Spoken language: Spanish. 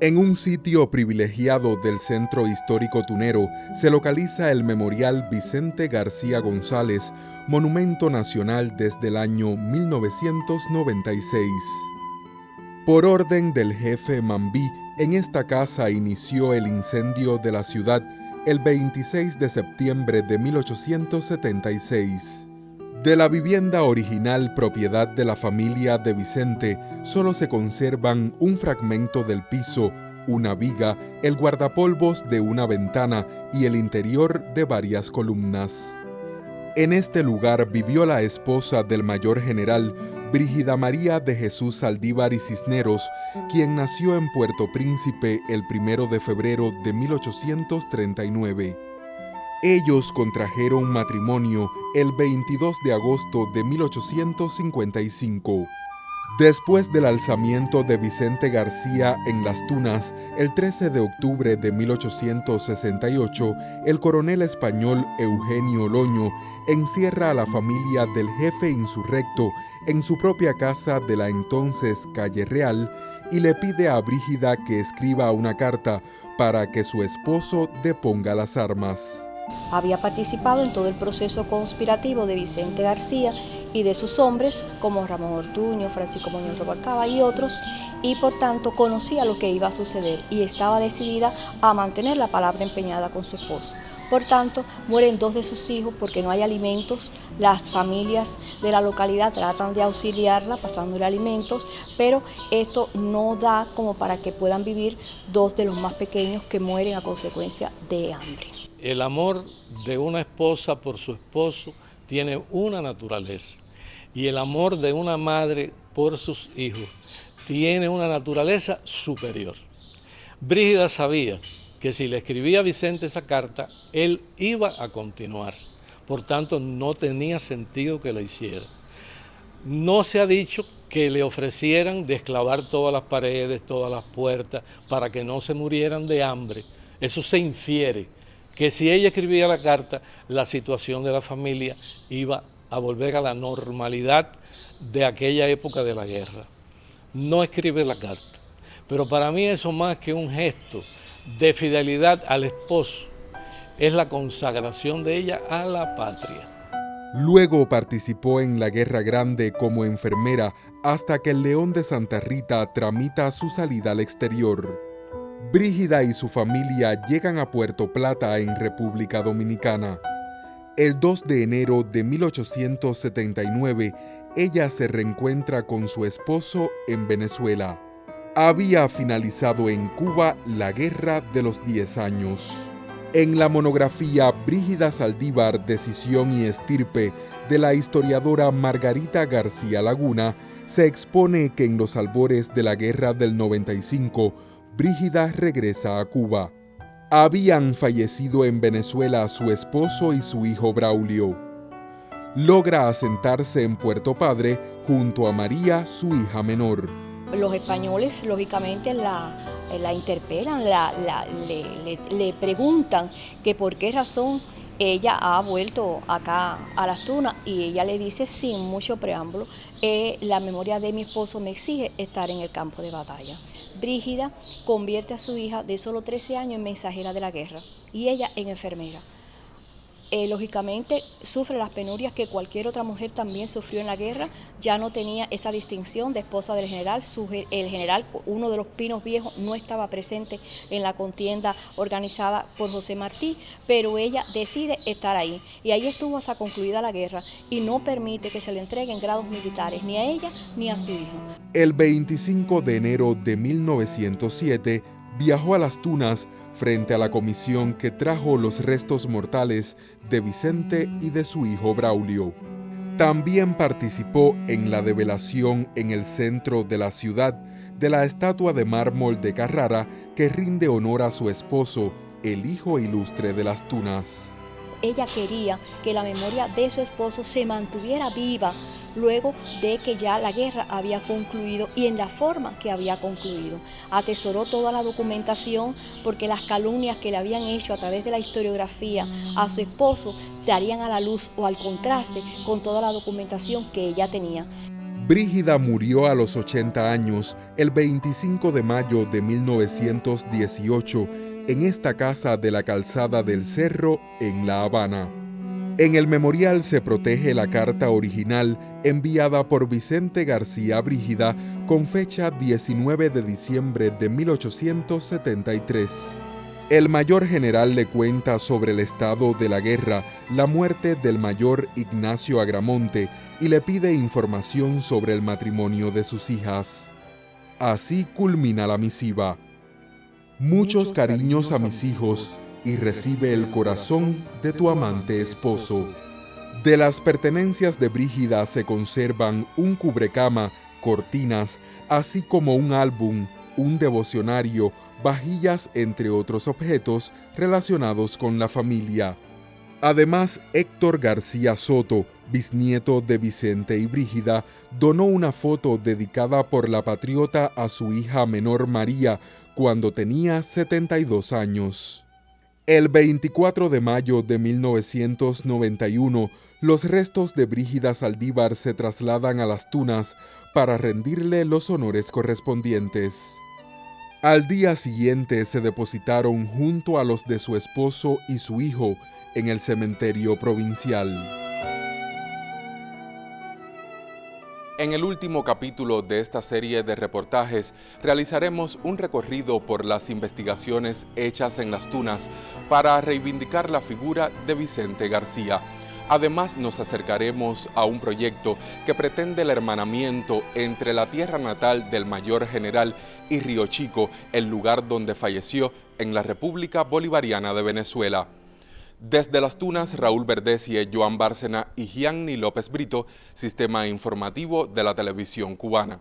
En un sitio privilegiado del centro histórico tunero se localiza el Memorial Vicente García González, monumento nacional desde el año 1996. Por orden del jefe Mambí, en esta casa inició el incendio de la ciudad el 26 de septiembre de 1876. De la vivienda original propiedad de la familia de Vicente, solo se conservan un fragmento del piso, una viga, el guardapolvos de una ventana y el interior de varias columnas. En este lugar vivió la esposa del mayor general, Brígida María de Jesús Saldívar y Cisneros, quien nació en Puerto Príncipe el 1 de febrero de 1839. Ellos contrajeron matrimonio el 22 de agosto de 1855. Después del alzamiento de Vicente García en Las Tunas, el 13 de octubre de 1868, el coronel español Eugenio Loño encierra a la familia del jefe insurrecto en su propia casa de la entonces Calle Real y le pide a Brígida que escriba una carta para que su esposo deponga las armas. Había participado en todo el proceso conspirativo de Vicente García y de sus hombres, como Ramón Ortuño, Francisco Muñoz Rubalcaba y otros, y por tanto conocía lo que iba a suceder y estaba decidida a mantener la palabra empeñada con su esposo. Por tanto, mueren 2 de sus hijos porque no hay alimentos. Las familias de la localidad tratan de auxiliarla pasándole alimentos, pero esto no da como para que puedan vivir 2 de los más pequeños que mueren a consecuencia de hambre. El amor de una esposa por su esposo tiene una naturaleza y el amor de una madre por sus hijos tiene una naturaleza superior. Brígida sabía que si le escribía a Vicente esa carta, él iba a continuar. Por tanto, no tenía sentido que la hiciera. No se ha dicho que le ofrecieran desclavar todas las paredes, todas las puertas, para que no se murieran de hambre. Eso se infiere, que si ella escribía la carta, la situación de la familia iba a volver a la normalidad de aquella época de la guerra. No escribe la carta, pero para mí eso más que un gesto de fidelidad al esposo, es la consagración de ella a la patria. Luego participó en la Guerra Grande como enfermera hasta que el León de Santa Rita tramita su salida al exterior. Brígida y su familia llegan a Puerto Plata en República Dominicana. El 2 de enero de 1879, ella se reencuentra con su esposo en Venezuela. Había finalizado en Cuba la Guerra de los 10 años. En la monografía Brígida Saldívar, Decisión y Estirpe, de la historiadora Margarita García Laguna, se expone que en los albores de la Guerra del 95, Brígida regresa a Cuba. Habían fallecido en Venezuela su esposo y su hijo Braulio. Logra asentarse en Puerto Padre junto a María, su hija menor. Los españoles, lógicamente, la interpelan, le preguntan que por qué razón ella ha vuelto acá a Las Tunas y ella le dice sin mucho preámbulo, la memoria de mi esposo me exige estar en el campo de batalla. Brígida convierte a su hija de solo 13 años en mensajera de la guerra y ella en enfermera. Lógicamente sufre las penurias que cualquier otra mujer también sufrió en la guerra, ya no tenía esa distinción de esposa del general, el general, uno de los Pinos Viejos, no estaba presente en la contienda organizada por José Martí, pero ella decide estar ahí y ahí estuvo hasta concluida la guerra y no permite que se le entreguen grados militares ni a ella ni a su hijo. El 25 de enero de 1907 viajó a Las Tunas frente a la comisión que trajo los restos mortales de Vicente y de su hijo Braulio. También participó en la develación en el centro de la ciudad de la estatua de mármol de Carrara que rinde honor a su esposo, el hijo ilustre de Las Tunas. Ella quería que la memoria de su esposo se mantuviera viva luego de que ya la guerra había concluido y en la forma que había concluido. Atesoró toda la documentación porque las calumnias que le habían hecho a través de la historiografía a su esposo darían a la luz o al contraste con toda la documentación que ella tenía. Brígida murió a los 80 años el 25 de mayo de 1918 en esta casa de la Calzada del Cerro, en La Habana. En el memorial se protege la carta original enviada por Vicente García Brígida con fecha 19 de diciembre de 1873. El mayor general le cuenta sobre el estado de la guerra, la muerte del mayor Ignacio Agramonte y le pide información sobre el matrimonio de sus hijas. Así culmina la misiva. Muchos cariños a mis hijos y recibe el corazón de tu amante esposo. De las pertenencias de Brígida se conservan un cubrecama, cortinas, así como un álbum, un devocionario, vajillas, entre otros objetos relacionados con la familia. Además, Héctor García Soto, bisnieto de Vicente y Brígida, donó una foto dedicada por la patriota a su hija menor María cuando tenía 72 años. El 24 de mayo de 1991, los restos de Brígida Saldívar se trasladan a Las Tunas para rendirle los honores correspondientes. Al día siguiente se depositaron junto a los de su esposo y su hijo en el cementerio provincial. En el último capítulo de esta serie de reportajes realizaremos un recorrido por las investigaciones hechas en Las Tunas para reivindicar la figura de Vicente García. Además, nos acercaremos a un proyecto que pretende el hermanamiento entre la tierra natal del mayor general y Río Chico, el lugar donde falleció en la República Bolivariana de Venezuela. Desde Las Tunas, Raúl Verdesie, Joan Bárcena y Gianni López Brito, Sistema Informativo de la Televisión Cubana.